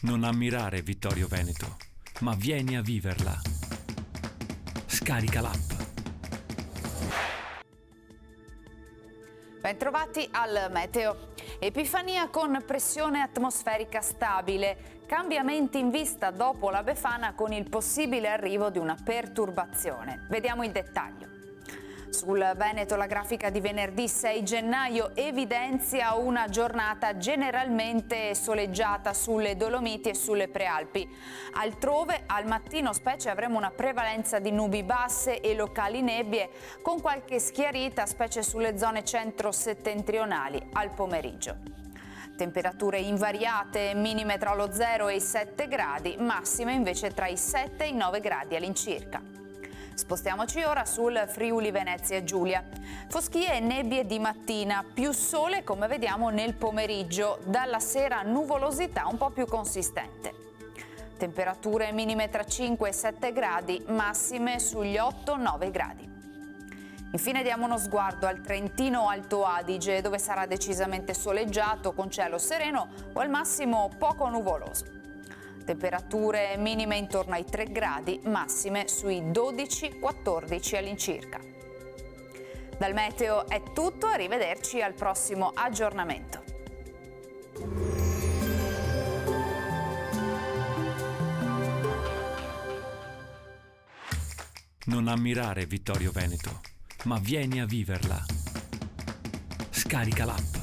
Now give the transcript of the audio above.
Non ammirare Vittorio Veneto, ma vieni a viverla. Scarica l'app. Bentrovati al meteo. Epifania con pressione atmosferica stabile, cambiamenti in vista dopo la Befana con il possibile arrivo di una perturbazione. Vediamo il dettaglio. Sul Veneto la grafica di venerdì 6 gennaio evidenzia una giornata generalmente soleggiata sulle Dolomiti e sulle Prealpi. Altrove al mattino specie avremo una prevalenza di nubi basse e locali nebbie con qualche schiarita specie sulle zone centro-settentrionali al pomeriggio. Temperature invariate, minime tra lo 0 e i 7 gradi, massime invece tra i 7 e i 9 gradi all'incirca. Spostiamoci ora sul Friuli Venezia Giulia. Foschie e nebbie di mattina, più sole come vediamo nel pomeriggio, dalla sera nuvolosità un po' più consistente. Temperature minime tra 5 e 7 gradi, massime sugli 8-9 gradi. Infine diamo uno sguardo al Trentino Alto Adige, dove sarà decisamente soleggiato con cielo sereno o al massimo poco nuvoloso. Temperature minime intorno ai 3 gradi, massime sui 12-14 all'incirca. Dal meteo è tutto, arrivederci al prossimo aggiornamento. Non ammirare Vittorio Veneto, ma vieni a viverla. Scarica l'app.